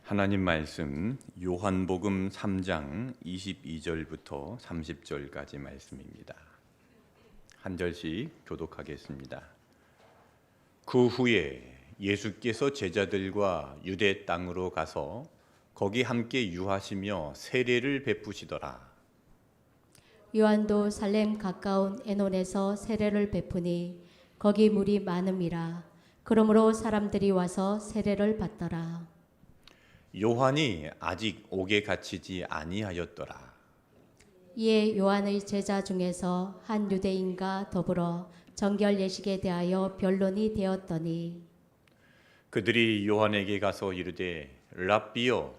하나님 말씀 요한복음 3장 22절부터 30절까지 말씀입니다. 한 절씩 교독하겠습니다. 그 후에 예수께서 제자들과 유대 땅으로 가서 거기 함께 유하시며 세례를 베푸시더라. 요한도 살렘 가까운 에논에서 세례를 베푸니 거기 물이 많음이라. 그러므로 사람들이 와서 세례를 받더라. 요한이 아직 옥에 갇히지 아니하였더라. 이에 요한의 제자 중에서 한 유대인과 더불어 정결 예식에 대하여 변론이 되었더니 그들이 요한에게 가서 이르되 랍비여,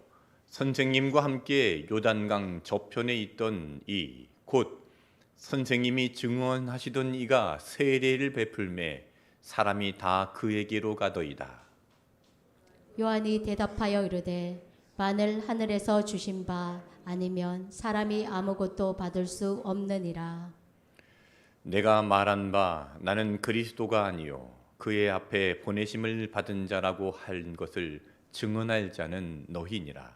선생님과 함께 요단강 저편에 있던 이 곧 선생님이 증언하시던 이가 세례를 베풀매 사람이 다 그에게로 가더이다. 요한이 대답하여 이르되 만일 하늘에서 주신 바 아니면 사람이 아무것도 받을 수 없느니라. 내가 말한 바 나는 그리스도가 아니요 그의 앞에 보내심을 받은 자라고 한 것을 증언할 자는 너희니라.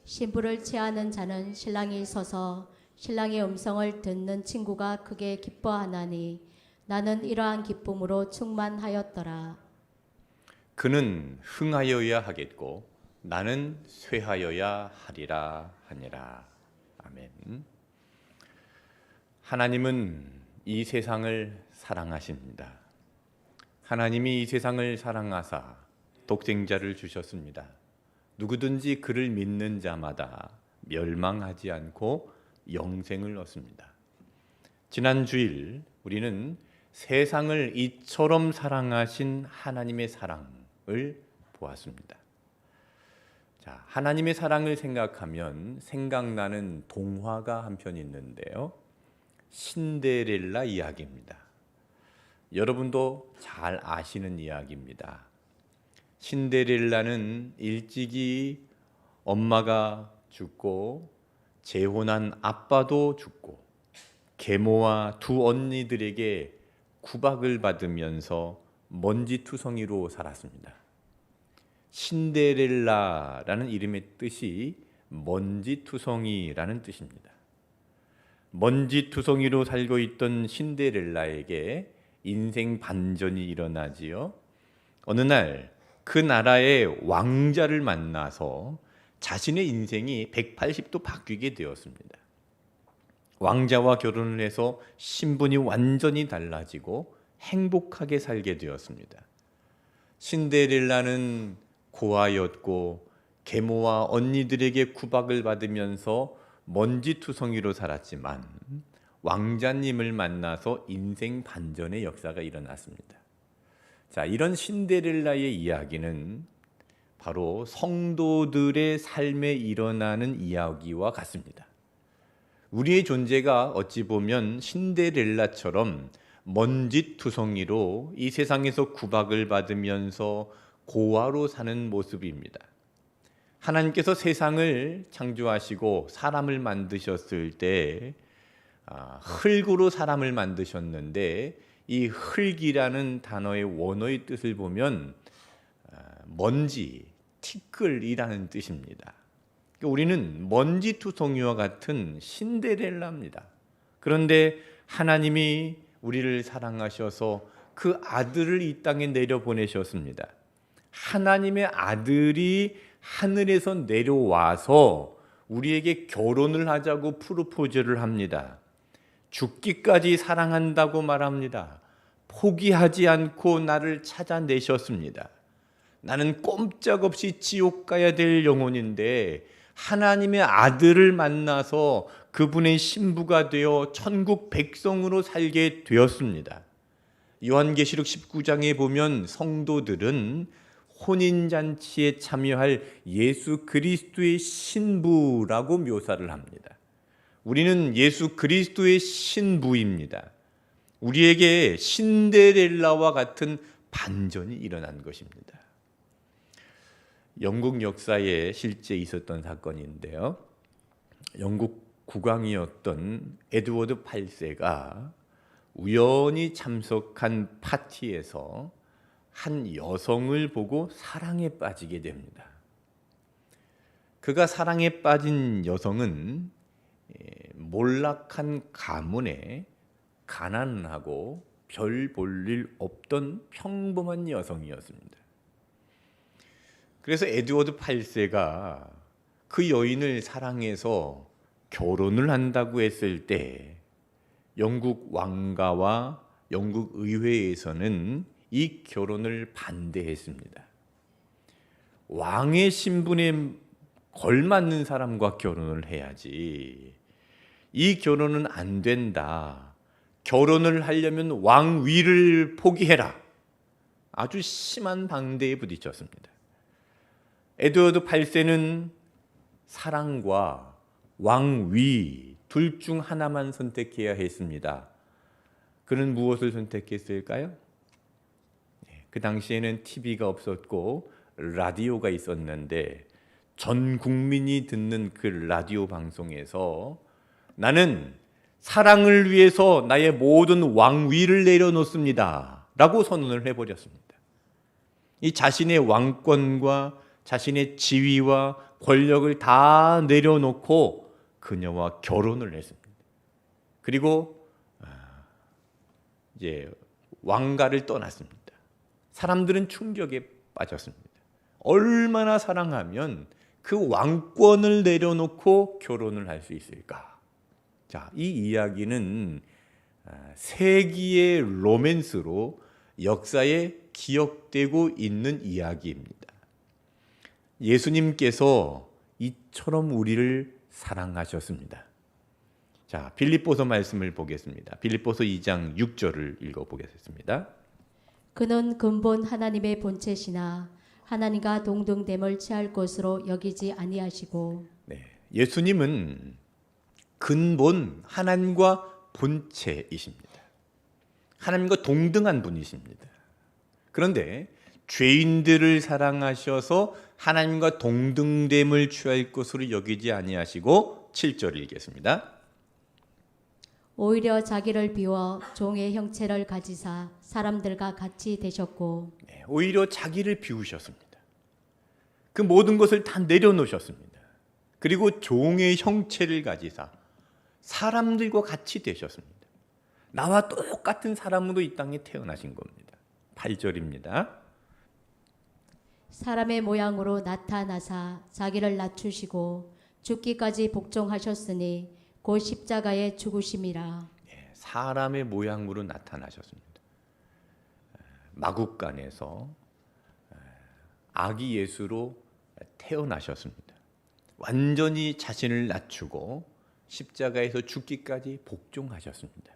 신부를 취하는 자는 신랑이 서서 신랑의 음성을 듣는 친구가 크게 기뻐하나니 나는 이러한 기쁨으로 충만하였더라. 그는 흥하여야 하겠고 나는 쇠하여야 하리라 하니라. 아멘. 하나님은 이 세상을 사랑하십니다. 하나님이 이 세상을 사랑하사 독생자를 주셨습니다. 누구든지 그를 믿는 자마다 멸망하지 않고 영생을 얻습니다. 지난 주일 우리는 세상을 이처럼 사랑하신 하나님의 사랑을 보았습니다. 자, 하나님의 사랑을 생각하면 생각나는 동화가 한편 있는데요. 신데렐라 이야기입니다. 여러분도 잘 아시는 이야기입니다. 신데렐라는 일찍이 엄마가 죽고 재혼한 아빠도 죽고 계모와 두 언니들에게 구박을 받으면서 먼지투성이로 살았습니다. 신데렐라라는 이름의 뜻이 먼지투성이라는 뜻입니다. 먼지투성이로 살고 있던 신데렐라에게 인생 반전이 일어나지요. 어느 날 그 나라의 왕자를 만나서 자신의 인생이 180도 바뀌게 되었습니다. 왕자와 결혼을 해서 신분이 완전히 달라지고 행복하게 살게 되었습니다. 신데렐라는 고아였고 계모와 언니들에게 구박을 받으면서 먼지투성이로 살았지만 왕자님을 만나서 인생 반전의 역사가 일어났습니다. 자, 이런 신데렐라의 이야기는 바로 성도들의 삶에 일어나는 이야기와 같습니다. 우리의 존재가 어찌 보면 신데렐라처럼 먼지투성이로 이 세상에서 구박을 받으면서 고아로 사는 모습입니다. 하나님께서 세상을 창조하시고 사람을 만드셨을 때 흙으로 사람을 만드셨는데 이 흙이라는 단어의 원어의 뜻을 보면 먼지, 티끌이라는 뜻입니다. 우리는 먼지투성이와 같은 신데렐라입니다. 그런데 하나님이 우리를 사랑하셔서 그 아들을 이 땅에 내려보내셨습니다. 하나님의 아들이 하늘에서 내려와서 우리에게 결혼을 하자고 프로포즈를 합니다. 죽기까지 사랑한다고 말합니다. 포기하지 않고 나를 찾아내셨습니다. 나는 꼼짝없이 지옥 가야 될 영혼인데 하나님의 아들을 만나서 그분의 신부가 되어 천국 백성으로 살게 되었습니다. 요한계시록 19장에 보면 성도들은 혼인잔치에 참여할 예수 그리스도의 신부라고 묘사를 합니다. 우리는 예수 그리스도의 신부입니다. 우리에게 신데렐라와 같은 반전이 일어난 것입니다. 영국 역사에 실제 있었던 사건인데요. 영국 국왕이었던 에드워드 8세가 우연히 참석한 파티에서 한 여성을 보고 사랑에 빠지게 됩니다. 그가 사랑에 빠진 여성은 몰락한 가문에 가난하고 별 볼 일 없던 평범한 여성이었습니다. 그래서 에드워드 8세가 그 여인을 사랑해서 결혼을 한다고 했을 때 영국 왕가와 영국 의회에서는 이 결혼을 반대했습니다. 왕의 신분에 걸맞는 사람과 결혼을 해야지. 이 결혼은 안 된다. 결혼을 하려면 왕위를 포기해라. 아주 심한 반대에 부딪혔습니다. 에드워드 8세는 사랑과 왕위 둘 중 하나만 선택해야 했습니다. 그는 무엇을 선택했을까요? 그 당시에는 TV가 없었고 라디오가 있었는데 전 국민이 듣는 그 라디오 방송에서 나는 사랑을 위해서 나의 모든 왕위를 내려놓습니다 라고 선언을 해버렸습니다. 이 자신의 왕권과 자신의 지위와 권력을 다 내려놓고 그녀와 결혼을 했습니다. 그리고 이제 왕가를 떠났습니다. 사람들은 충격에 빠졌습니다. 얼마나 사랑하면 그 왕권을 내려놓고 결혼을 할 수 있을까? 자, 이 이야기는 세기의 로맨스로 역사에 기억되고 있는 이야기입니다. 예수님께서 이처럼 우리를 사랑하셨습니다. 자, 빌립보서 말씀을 보겠습니다. 빌립보서 2장 6절을 읽어보겠습니다. 그는 근본 하나님의 본체시나 하나님과 동등됨을 취할 것으로 여기지 아니하시고. 네, 예수님은 근본 하나님과 본체이십니다. 하나님과 동등한 분이십니다. 그런데 죄인들을 사랑하셔서 하나님과 동등됨을 취할 것으로 여기지 아니하시고 7절 읽겠습니다. 오히려 자기를 비워 종의 형체를 가지사 사람들과 같이 되셨고. 네, 오히려 자기를 비우셨습니다. 그 모든 것을 다 내려놓으셨습니다. 그리고 종의 형체를 가지사 사람들과 같이 되셨습니다. 나와 똑같은 사람으로 이 땅에 태어나신 겁니다. 8절입니다. 사람의 모양으로 나타나사 자기를 낮추시고 죽기까지 복종하셨으니 곧 십자가의 죽으심이라. 사람의 모양으로 나타나셨습니다. 마국간에서 아기 예수로 태어나셨습니다. 완전히 자신을 낮추고 십자가에서 죽기까지 복종하셨습니다.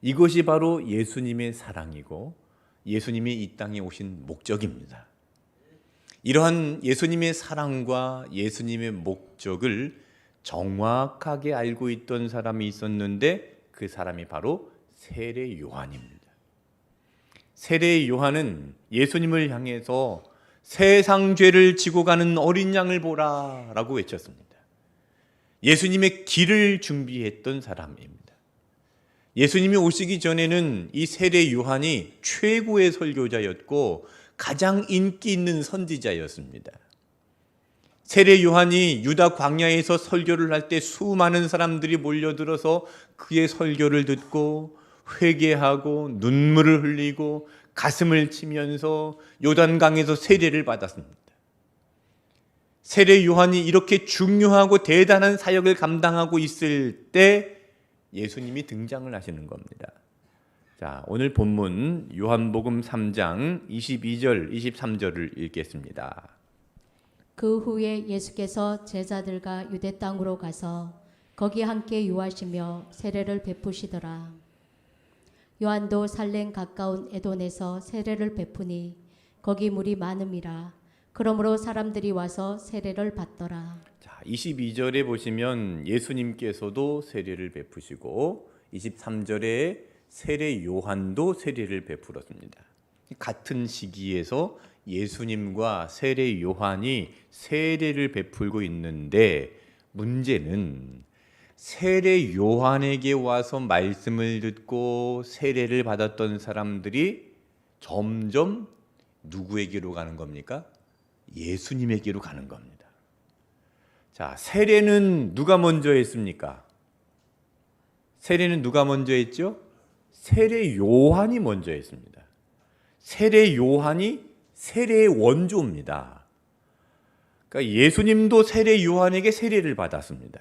이것이 바로 예수님의 사랑이고 예수님이 이 땅에 오신 목적입니다. 이러한 예수님의 사랑과 예수님의 목적을 정확하게 알고 있던 사람이 있었는데 그 사람이 바로 세례 요한입니다. 세례 요한은 예수님을 향해서 세상 죄를 지고 가는 어린 양을 보라 라고 외쳤습니다. 예수님의 길을 준비했던 사람입니다. 예수님이 오시기 전에는 이 세례 요한이 최고의 설교자였고 가장 인기 있는 선지자였습니다. 세례 요한이 유다 광야에서 설교를 할 때 수많은 사람들이 몰려들어서 그의 설교를 듣고 회개하고 눈물을 흘리고 가슴을 치면서 요단강에서 세례를 받았습니다. 세례 요한이 이렇게 중요하고 대단한 사역을 감당하고 있을 때 예수님이 등장을 하시는 겁니다. 자, 오늘 본문 요한복음 3장 22절, 23절을 읽겠습니다. 그 후에 예수께서 제자들과 유대 땅으로 가서 거기 함께 유하시며 세례를 베푸시더라. 요한도 살렘 가까운 에돔에서 세례를 베푸니 거기 물이 많음이라. 그러므로 사람들이 와서 세례를 받더라. 자, 22절에 보시면 예수님께서도 세례를 베푸시고 23절에 세례 요한도 세례를 베풀었습니다. 같은 시기에서 예수님과 세례 요한이 세례를 베풀고 있는데 문제는 세례 요한에게 와서 말씀을 듣고 세례를 받았던 사람들이 점점 누구에게로 가는 겁니까? 예수님에게로 가는 겁니다. 자, 세례는 누가 먼저 했습니까? 세례는 누가 먼저 했죠? 세례 요한이 먼저 했습니다. 세례 요한이 세례의 원조입니다. 그러니까 예수님도 세례 요한에게 세례를 받았습니다.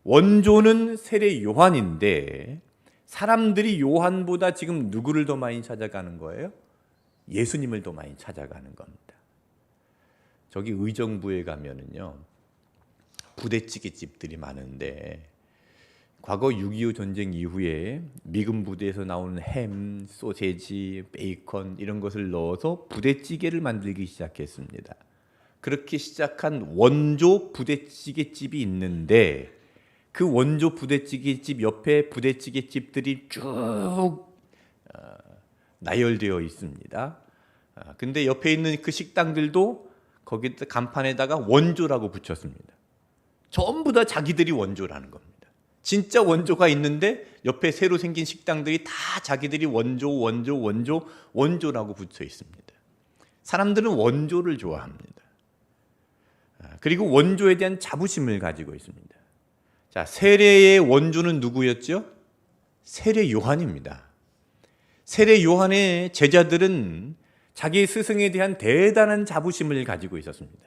원조는 세례 요한인데 사람들이 요한보다 지금 누구를 더 많이 찾아가는 거예요? 예수님을 더 많이 찾아가는 겁니다. 저기 의정부에 가면은요, 부대찌개 집들이 많은데 과거 6.25 전쟁 이후에 미군 부대에서 나오는 햄, 소세지, 베이컨 이런 것을 넣어서 부대찌개를 만들기 시작했습니다. 그렇게 시작한 원조 부대찌개집이 있는데 그 원조 부대찌개집 옆에 부대찌개집들이 쭉 나열되어 있습니다. 근데 옆에 있는 그 식당들도 거기 간판에다가 원조라고 붙였습니다. 전부 다 자기들이 원조라는 겁니다. 진짜 원조가 있는데 옆에 새로 생긴 식당들이 다 자기들이 원조라고 붙여 있습니다. 사람들은 원조를 좋아합니다. 그리고 원조에 대한 자부심을 가지고 있습니다. 자, 세례의 원조는 누구였죠? 세례 요한입니다. 세례 요한의 제자들은 자기 스승에 대한 대단한 자부심을 가지고 있었습니다.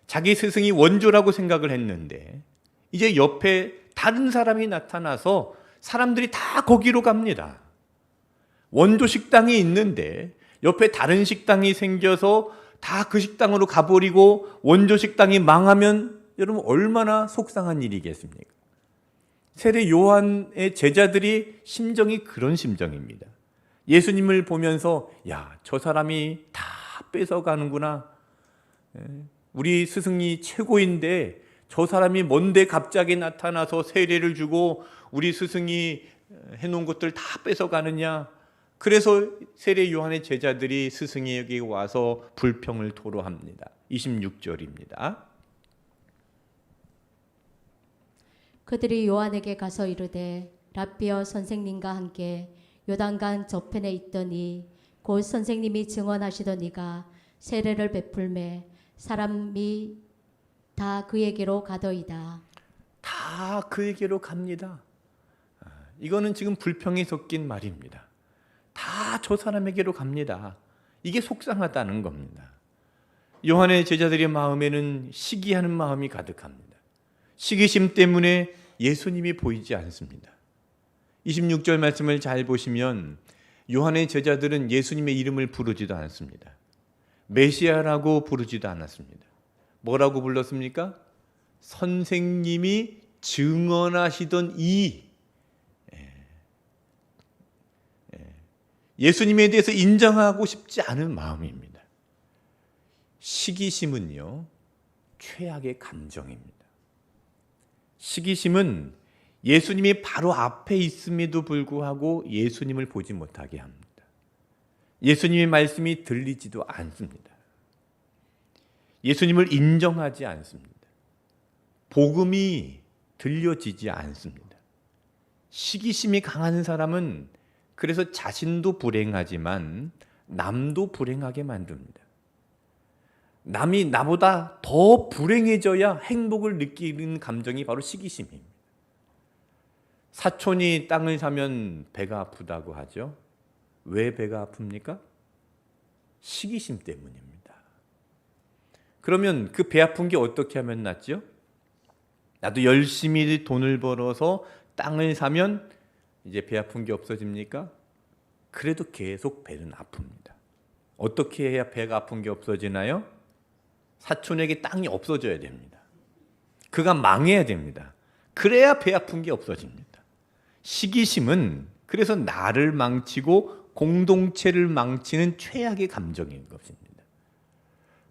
자기 스승이 원조라고 생각을 했는데 이제 옆에 다른 사람이 나타나서 사람들이 다 거기로 갑니다. 원조 식당이 있는데 옆에 다른 식당이 생겨서 다 그 식당으로 가버리고 원조 식당이 망하면 여러분 얼마나 속상한 일이겠습니까? 세례 요한의 제자들이 심정이 그런 심정입니다. 예수님을 보면서 야, 저 사람이 다 뺏어가는구나. 우리 스승이 최고인데 저 사람이 뭔데 갑자기 나타나서 세례를 주고 우리 스승이 해놓은 것들 다 뺏어가느냐. 그래서 세례 요한의 제자들이 스승에게 와서 불평을 토로합니다. 26절입니다. 그들이 요한에게 가서 이르되 랍비여 선생님과 함께 요단강 저편에 있더니 곧 선생님이 증언하시던 이가 세례를 베풀매 사람이 다 그에게로 가더이다. 다 그에게로 갑니다. 이거는 지금 불평이 섞인 말입니다. 다 저 사람에게로 갑니다. 이게 속상하다는 겁니다. 요한의 제자들의 마음에는 시기하는 마음이 가득합니다. 시기심 때문에 예수님이 보이지 않습니다. 26절 말씀을 잘 보시면 요한의 제자들은 예수님의 이름을 부르지도 않습니다. 메시아라고 부르지도 않았습니다. 뭐라고 불렀습니까? 선생님이 증언하시던 이 예수님에 대해서 인정하고 싶지 않은 마음입니다. 시기심은요, 최악의 감정입니다. 시기심은 예수님이 바로 앞에 있음에도 불구하고 예수님을 보지 못하게 합니다. 예수님의 말씀이 들리지도 않습니다. 예수님을 인정하지 않습니다. 복음이 들려지지 않습니다. 시기심이 강한 사람은 그래서 자신도 불행하지만 남도 불행하게 만듭니다. 남이 나보다 더 불행해져야 행복을 느끼는 감정이 바로 시기심입니다. 사촌이 땅을 사면 배가 아프다고 하죠. 왜 배가 아픕니까? 시기심 때문입니다. 그러면 그 배 아픈 게 어떻게 하면 낫죠? 나도 열심히 돈을 벌어서 땅을 사면 이제 배 아픈 게 없어집니까? 그래도 계속 배는 아픕니다. 어떻게 해야 배가 아픈 게 없어지나요? 사촌에게 땅이 없어져야 됩니다. 그가 망해야 됩니다. 그래야 배 아픈 게 없어집니다. 시기심은 그래서 나를 망치고 공동체를 망치는 최악의 감정인 것입니다.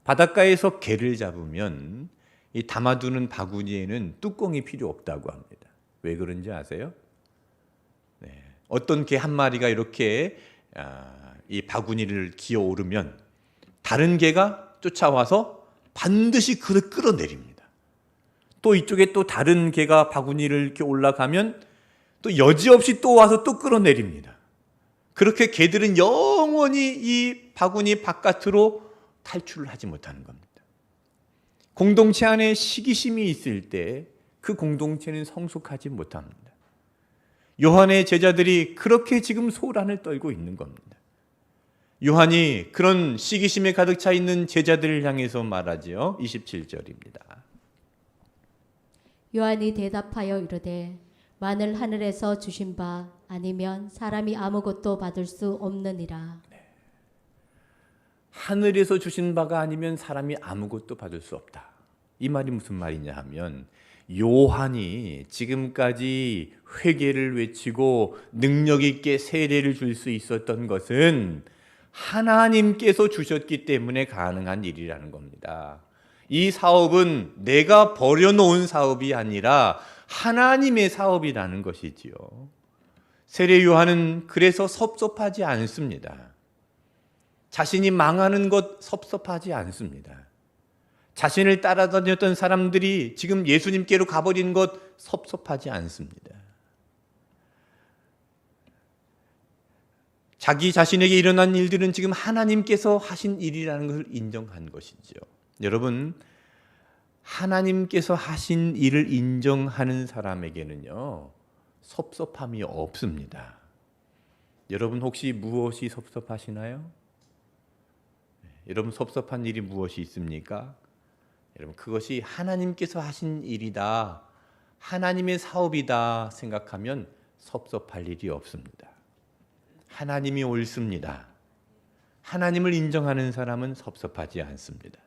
바닷가에서 게를 잡으면 이 담아두는 바구니에는 뚜껑이 필요 없다고 합니다. 왜 그런지 아세요? 어떤 개 한 마리가 이렇게 이 바구니를 기어오르면 다른 개가 쫓아와서 반드시 그를 끌어내립니다. 또 이쪽에 또 다른 개가 바구니를 이렇게 올라가면 또 여지없이 또 와서 또 끌어내립니다. 그렇게 개들은 영원히 이 바구니 바깥으로 탈출을 하지 못하는 겁니다. 공동체 안에 시기심이 있을 때 그 공동체는 성숙하지 못합니다. 요한의 제자들이 그렇게 지금 소란을 떨고 있는 겁니다. 요한이 그런 시기심에 가득 차 있는 제자들을 향해서 말하지요. 27절입니다. 요한이 대답하여 이르되 만일 하늘에서 주신 바 아니면 사람이 아무것도 받을 수 없느니라. 하늘에서 주신 바가 아니면 사람이 아무것도 받을 수 없다. 이 말이 무슨 말이냐 하면 요한이 지금까지 회개를 외치고 능력 있게 세례를 줄 수 있었던 것은 하나님께서 주셨기 때문에 가능한 일이라는 겁니다. 이 사업은 내가 벌여놓은 사업이 아니라 하나님의 사업이라는 것이지요. 세례 요한은 그래서 섭섭하지 않습니다. 자신이 망하는 것 섭섭하지 않습니다. 자신을 따라다녔던 사람들이 지금 예수님께로 가버린 것 섭섭하지 않습니다. 자기 자신에게 일어난 일들은 지금 하나님께서 하신 일이라는 것을 인정한 것이죠. 여러분, 하나님께서 하신 일을 인정하는 사람에게는요, 섭섭함이 없습니다. 여러분 혹시 무엇이 섭섭하시나요? 여러분 섭섭한 일이 무엇이 있습니까? 여러분 그것이 하나님께서 하신 일이다, 하나님의 사업이다 생각하면 섭섭할 일이 없습니다. 하나님이 옳습니다. 하나님을 인정하는 사람은 섭섭하지 않습니다.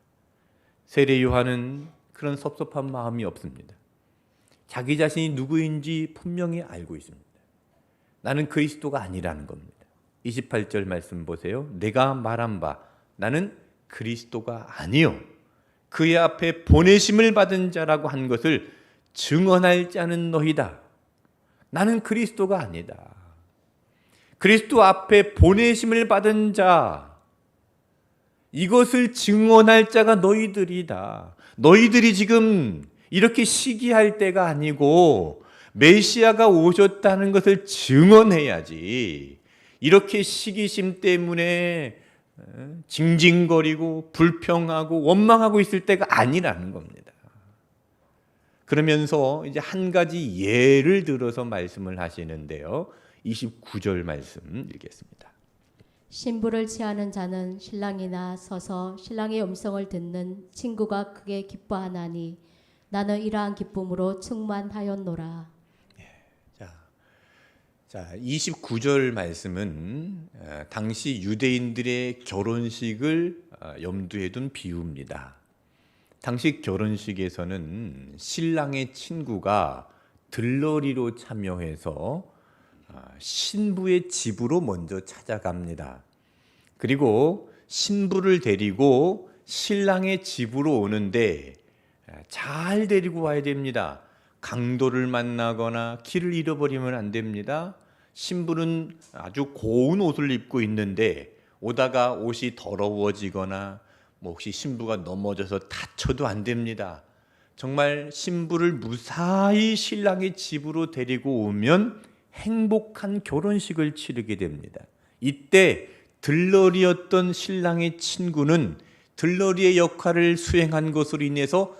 세례 요한은 그런 섭섭한 마음이 없습니다. 자기 자신이 누구인지 분명히 알고 있습니다. 나는 그리스도가 아니라는 겁니다. 28절 말씀 보세요. 내가 말한 바 나는 그리스도가 아니요 그의 앞에 보내심을 받은 자라고 한 것을 증언할 자는 너희다. 나는 그리스도가 아니다. 그리스도 앞에 보내심을 받은 자, 이것을 증언할 자가 너희들이다. 너희들이 지금 이렇게 시기할 때가 아니고 메시아가 오셨다는 것을 증언해야지. 이렇게 시기심 때문에 징징거리고 불평하고 원망하고 있을 때가 아니라는 겁니다. 그러면서 이제 한 가지 예를 들어서 말씀을 하시는데요. 29절 말씀 읽겠습니다. 신부를 취하는 자는 신랑이나 서서 신랑의 음성을 듣는 친구가 크게 기뻐하나니 나는 이러한 기쁨으로 충만하였노라. 자, 29절 말씀은 당시 유대인들의 결혼식을 염두에 둔 비유입니다. 당시 결혼식에서는 신랑의 친구가 들러리로 참여해서 신부의 집으로 먼저 찾아갑니다. 그리고 신부를 데리고 신랑의 집으로 오는데 잘 데리고 와야 됩니다. 강도를 만나거나 길을 잃어버리면 안 됩니다. 신부는 아주 고운 옷을 입고 있는데 오다가 옷이 더러워지거나 혹시 신부가 넘어져서 다쳐도 안 됩니다. 정말 신부를 무사히 신랑의 집으로 데리고 오면 행복한 결혼식을 치르게 됩니다. 이때 들러리였던 신랑의 친구는 들러리의 역할을 수행한 것으로 인해서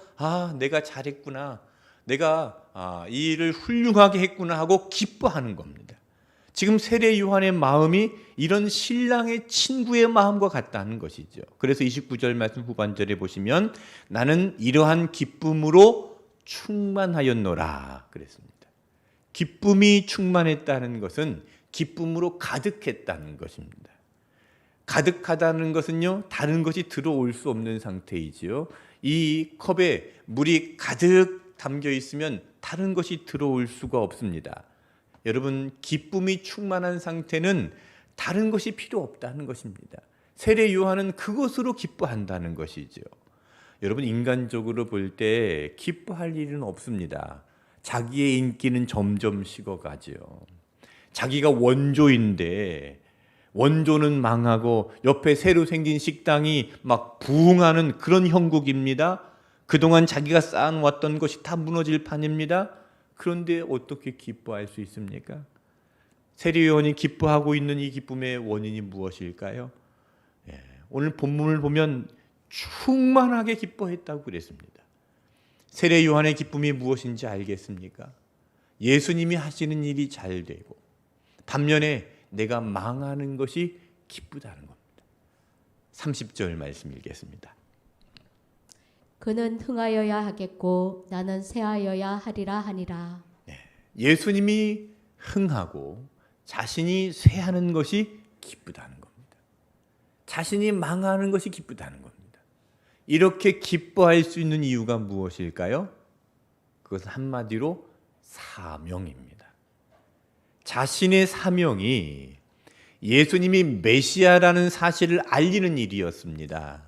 내가 잘했구나, 내가 이 일을 훌륭하게 했구나 하고 기뻐하는 겁니다. 지금 세례 요한의 마음이 이런 신랑의 친구의 마음과 같다는 것이죠. 그래서 29절 말씀 후반절에 보시면 나는 이러한 기쁨으로 충만하였노라 그랬습니다. 기쁨이 충만했다는 것은 기쁨으로 가득했다는 것입니다. 가득하다는 것은요, 다른 것이 들어올 수 없는 상태이지요. 이 컵에 물이 가득 담겨 있으면 다른 것이 들어올 수가 없습니다. 여러분, 기쁨이 충만한 상태는 다른 것이 필요 없다는 것입니다. 세례 요한은 그것으로 기뻐한다는 것이죠. 여러분, 인간적으로 볼 때 기뻐할 일은 없습니다. 자기의 인기는 점점 식어가지요. 자기가 원조인데 원조는 망하고 옆에 새로 생긴 식당이 막 부흥하는 그런 형국입니다. 그동안 자기가 쌓아놓았던 것이 다 무너질 판입니다. 그런데 어떻게 기뻐할 수 있습니까? 세례 요한이 기뻐하고 있는 이 기쁨의 원인이 무엇일까요? 오늘 본문을 보면 충만하게 기뻐했다고 그랬습니다. 세례 요한의 기쁨이 무엇인지 알겠습니까? 예수님이 하시는 일이 잘 되고 반면에 내가 망하는 것이 기쁘다는 겁니다. 30절 말씀 읽겠습니다. 그는 흥하여야 하겠고 나는 쇠하여야 하리라 하니라. 예수님이 흥하고 자신이 쇠하는 것이 기쁘다는 겁니다. 자신이 망하는 것이 기쁘다는 겁니다. 이렇게 기뻐할 수 있는 이유가 무엇일까요? 그것은 한마디로 사명입니다. 자신의 사명이 예수님이 메시아라는 사실을 알리는 일이었습니다.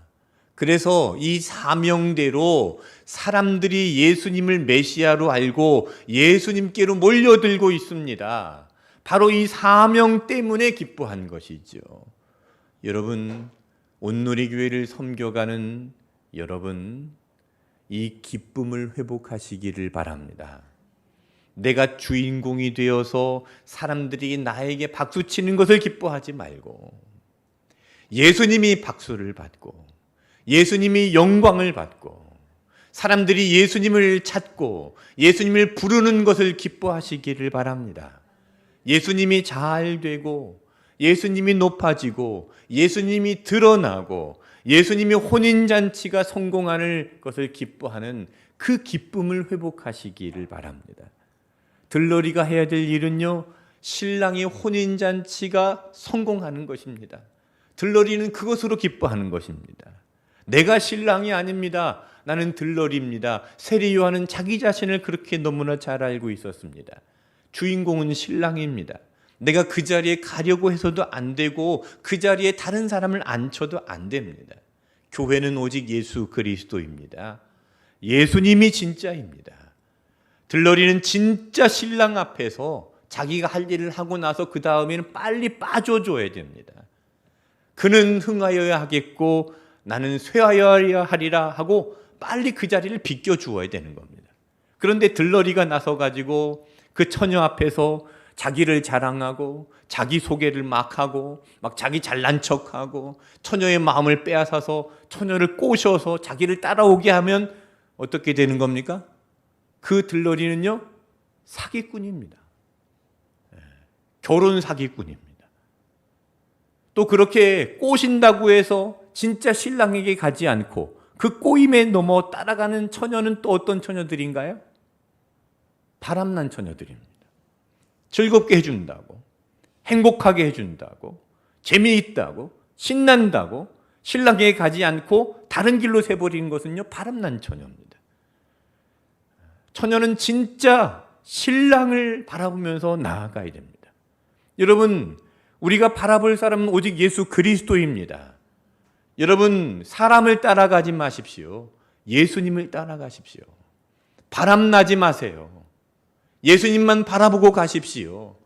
그래서 이 사명대로 사람들이 예수님을 메시아로 알고 예수님께로 몰려들고 있습니다. 바로 이 사명 때문에 기뻐한 것이죠. 여러분, 온누리교회를 섬겨가는 여러분, 이 기쁨을 회복하시기를 바랍니다. 내가 주인공이 되어서 사람들이 나에게 박수치는 것을 기뻐하지 말고 예수님이 박수를 받고 예수님이 영광을 받고 사람들이 예수님을 찾고 예수님을 부르는 것을 기뻐하시기를 바랍니다. 예수님이 잘 되고 예수님이 높아지고 예수님이 드러나고 예수님이 혼인잔치가 성공하는 것을 기뻐하는 그 기쁨을 회복하시기를 바랍니다. 들러리가 해야 될 일은요, 신랑의 혼인잔치가 성공하는 것입니다. 들러리는 그것으로 기뻐하는 것입니다. 내가 신랑이 아닙니다. 나는 들러리입니다. 세례 요한은 자기 자신을 그렇게 너무나 잘 알고 있었습니다. 주인공은 신랑입니다. 내가 그 자리에 가려고 해서도 안 되고 그 자리에 다른 사람을 앉혀도 안 됩니다. 교회는 오직 예수 그리스도입니다. 예수님이 진짜입니다. 들러리는 진짜 신랑 앞에서 자기가 할 일을 하고 나서 그 다음에는 빨리 빠져줘야 됩니다. 그는 흥하여야 하겠고 나는 쇠하여야 하리라 하고 빨리 그 자리를 비껴주어야 되는 겁니다. 그런데 들러리가 나서가지고 그 처녀 앞에서 자기를 자랑하고 자기 소개를 막 하고 막 자기 잘난 척하고 처녀의 마음을 빼앗아서 처녀를 꼬셔서 자기를 따라오게 하면 어떻게 되는 겁니까? 그 들러리는요, 사기꾼입니다. 결혼 사기꾼입니다. 또 그렇게 꼬신다고 해서 진짜 신랑에게 가지 않고 그 꼬임에 넘어 따라가는 처녀는 또 어떤 처녀들인가요? 바람난 처녀들입니다. 즐겁게 해준다고, 행복하게 해준다고, 재미있다고, 신난다고 신랑에게 가지 않고 다른 길로 새버리는 것은요, 바람난 처녀입니다. 처녀는 진짜 신랑을 바라보면서 나아가야 됩니다. 여러분, 우리가 바라볼 사람은 오직 예수 그리스도입니다. 여러분, 사람을 따라가지 마십시오. 예수님을 따라가십시오. 바람나지 마세요. 예수님만 바라보고 가십시오.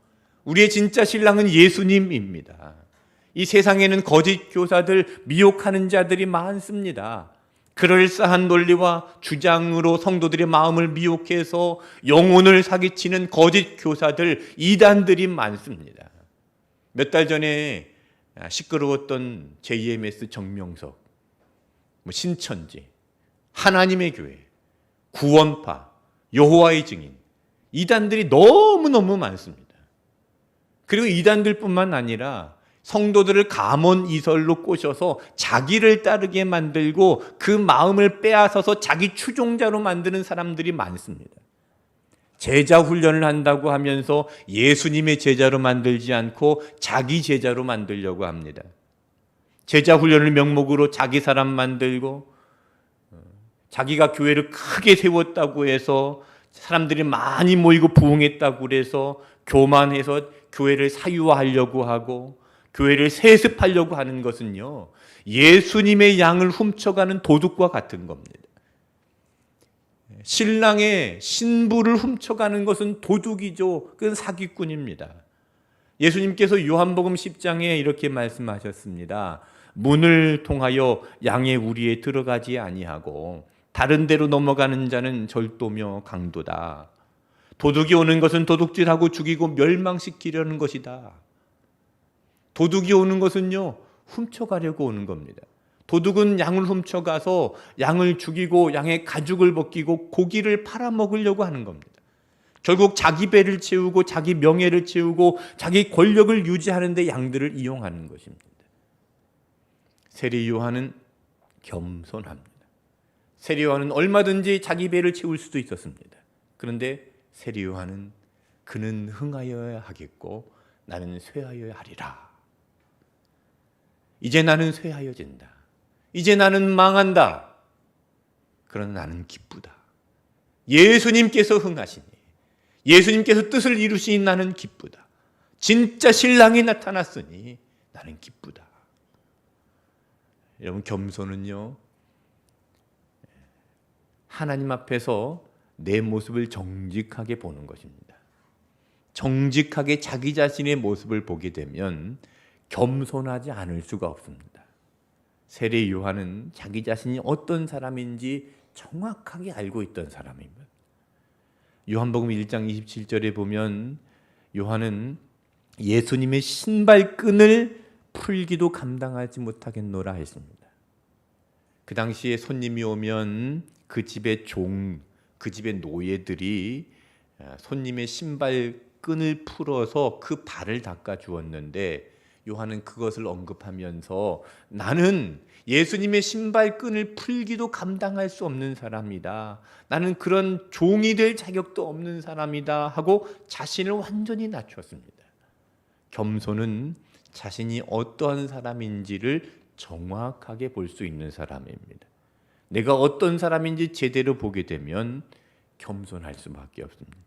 우리의 진짜 신랑은 예수님입니다. 이 세상에는 거짓 교사들, 미혹하는 자들이 많습니다. 그럴싸한 논리와 주장으로 성도들의 마음을 미혹해서 영혼을 사기치는 거짓 교사들, 이단들이 많습니다. 몇 달 전에 시끄러웠던 JMS 정명석, 신천지, 하나님의 교회, 구원파, 여호와의 증인, 이단들이 너무너무 많습니다. 그리고 이단들뿐만 아니라 성도들을 감언이설로 꼬셔서 자기를 따르게 만들고 그 마음을 빼앗아서 자기 추종자로 만드는 사람들이 많습니다. 제자 훈련을 한다고 하면서 예수님의 제자로 만들지 않고 자기 제자로 만들려고 합니다. 제자 훈련을 명목으로 자기 사람 만들고 자기가 교회를 크게 세웠다고 해서 사람들이 많이 모이고 부흥했다고 해서 교만해서 교회를 사유화하려고 하고 교회를 세습하려고 하는 것은요, 예수님의 양을 훔쳐가는 도둑과 같은 겁니다. 신랑의 신부를 훔쳐가는 것은 도둑이죠. 그건 사기꾼입니다. 예수님께서 요한복음 10장에 이렇게 말씀하셨습니다. 문을 통하여 양의 우리에 들어가지 아니하고 다른 데로 넘어가는 자는 절도며 강도다. 도둑이 오는 것은 도둑질하고 죽이고 멸망시키려는 것이다. 도둑이 오는 것은요, 훔쳐가려고 오는 겁니다. 도둑은 양을 훔쳐가서 양을 죽이고 양의 가죽을 벗기고 고기를 팔아먹으려고 하는 겁니다. 결국 자기 배를 채우고 자기 명예를 채우고 자기 권력을 유지하는 데 양들을 이용하는 것입니다. 세리 요한은 겸손합니다. 세리 요한은 얼마든지 자기 배를 채울 수도 있었습니다. 그런데 세리 요한은 그는 흥하여야 하겠고 나는 쇠하여야 하리라. 이제 나는 쇠하여진다. 이제 나는 망한다. 그러나 나는 기쁘다. 예수님께서 흥하시니, 예수님께서 뜻을 이루시니 나는 기쁘다. 진짜 신랑이 나타났으니 나는 기쁘다. 여러분, 겸손은요, 하나님 앞에서 내 모습을 정직하게 보는 것입니다. 정직하게 자기 자신의 모습을 보게 되면 겸손하지 않을 수가 없습니다. 세례 요한은 자기 자신이 어떤 사람인지 정확하게 알고 있던 사람입니다. 요한복음 1장 27절에 보면 요한은 예수님의 신발끈을 풀기도 감당하지 못하겠노라 했습니다. 그 당시에 손님이 오면 그 집의 그 집의 노예들이 손님의 신발끈을 풀어서 그 발을 닦아 주었는데 요한은 그것을 언급하면서 나는 예수님의 신발끈을 풀기도 감당할 수 없는 사람이다. 나는 그런 종이 될 자격도 없는 사람이다 하고 자신을 완전히 낮췄습니다. 겸손은 자신이 어떠한 사람인지를 정확하게 볼 수 있는 사람입니다. 내가 어떤 사람인지 제대로 보게 되면 겸손할 수밖에 없습니다.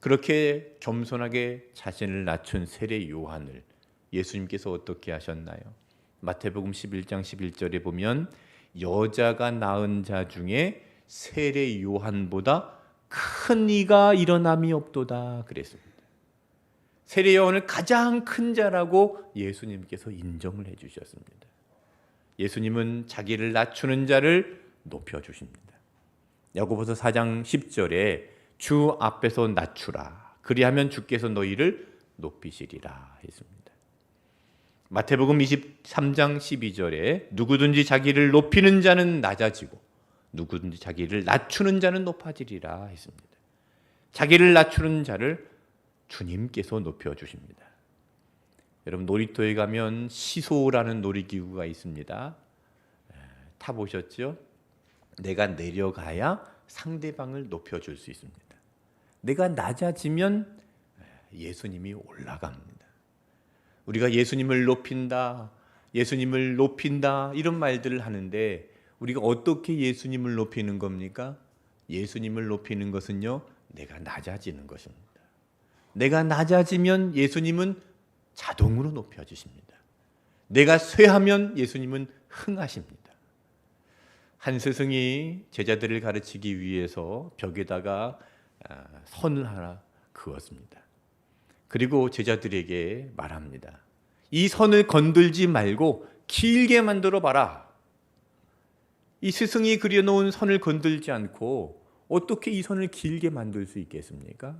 그렇게 겸손하게 자신을 낮춘 세례 요한을 예수님께서 어떻게 하셨나요? 마태복음 11장 11절에 보면 여자가 낳은 자 중에 세례 요한보다 큰 이가 일어남이 없도다 그랬습니다. 세례 요한을 가장 큰 자라고 예수님께서 인정을 해주셨습니다. 예수님은 자기를 낮추는 자를 높여주십니다. 야고보서 4장 10절에 주 앞에서 낮추라 그리하면 주께서 너희를 높이시리라 했습니다. 마태복음 23장 12절에 누구든지 자기를 높이는 자는 낮아지고 누구든지 자기를 낮추는 자는 높아지리라 했습니다. 자기를 낮추는 자를 주님께서 높여주십니다. 여러분, 놀이터에 가면 시소라는 놀이기구가 있습니다. 타보셨죠? 내가 내려가야 상대방을 높여줄 수 있습니다. 내가 낮아지면 예수님이 올라갑니다. 우리가 예수님을 높인다, 예수님을 높인다 이런 말들을 하는데 우리가 어떻게 예수님을 높이는 겁니까? 예수님을 높이는 것은요, 내가 낮아지는 것입니다. 내가 낮아지면 예수님은 자동으로 높여주십니다. 내가 쇠하면 예수님은 흥하십니다. 한 스승이 제자들을 가르치기 위해서 벽에다가 선을 하나 그었습니다. 그리고 제자들에게 말합니다. 이 선을 건들지 말고 길게 만들어 봐라. 이 스승이 그려놓은 선을 건들지 않고 어떻게 이 선을 길게 만들 수 있겠습니까?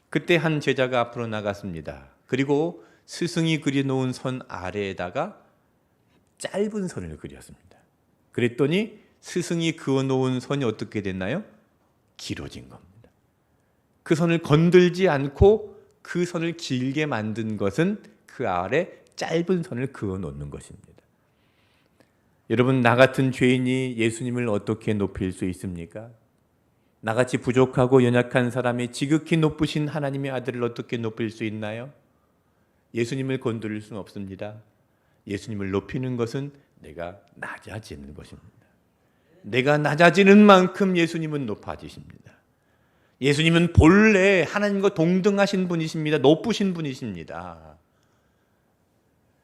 그때 한 제자가 앞으로 나갔습니다. 그리고 스승이 그려놓은 선 아래에다가 짧은 선을 그렸습니다. 그랬더니 스승이 그어놓은 선이 어떻게 됐나요? 길어진 겁니다. 그 선을 건들지 않고 그 선을 길게 만든 것은 그 아래 짧은 선을 그어 놓는 것입니다. 여러분, 나 같은 죄인이 예수님을 어떻게 높일 수 있습니까? 나같이 부족하고 연약한 사람이 지극히 높으신 하나님의 아들을 어떻게 높일 수 있나요? 예수님을 건드릴 수는 없습니다. 예수님을 높이는 것은 내가 낮아지는 것입니다. 내가 낮아지는 만큼 예수님은 높아지십니다. 예수님은 본래 하나님과 동등하신 분이십니다. 높으신 분이십니다.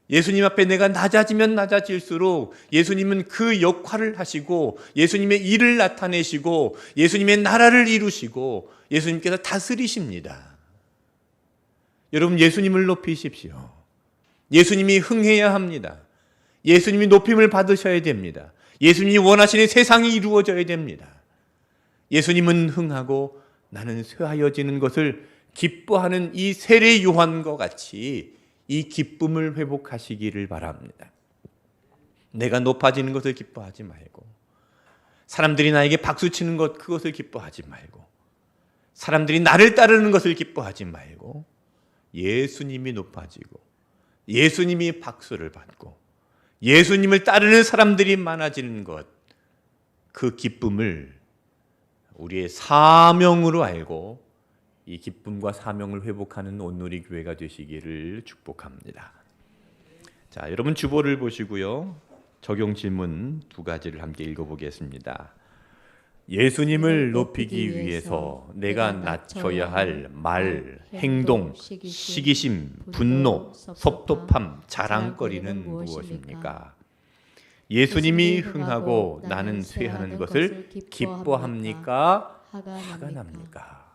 예수님 앞에 내가 낮아지면 낮아질수록 예수님은 그 역할을 하시고 예수님의 일을 나타내시고 예수님의 나라를 이루시고 예수님께서 다스리십니다. 여러분, 예수님을 높이십시오. 예수님이 흥해야 합니다. 예수님이 높임을 받으셔야 됩니다. 예수님이 원하시는 세상이 이루어져야 됩니다. 예수님은 흥하고 나는 쇠하여지는 것을 기뻐하는 이 세례 요한과 같이 이 기쁨을 회복하시기를 바랍니다. 내가 높아지는 것을 기뻐하지 말고, 사람들이 나에게 박수치는 것, 그것을 기뻐하지 말고, 사람들이 나를 따르는 것을 기뻐하지 말고, 예수님이 높아지고 예수님이 박수를 받고 예수님을 따르는 사람들이 많아지는 것, 그 기쁨을 우리의 사명으로 알고 이 기쁨과 사명을 회복하는 온누리 교회가 되시기를 축복합니다. 자, 여러분 주보를 보시고요. 적용 질문 2가지를 함께 읽어보겠습니다. 예수님을 높이기 위해서 내가 낮춰야 할 말, 행동, 시기심, 분노, 섭섭함, 자랑거리는 무엇입니까? 예수님이 흥하고 나는 쇠하는 것을 기뻐합니까? 화가 납니까?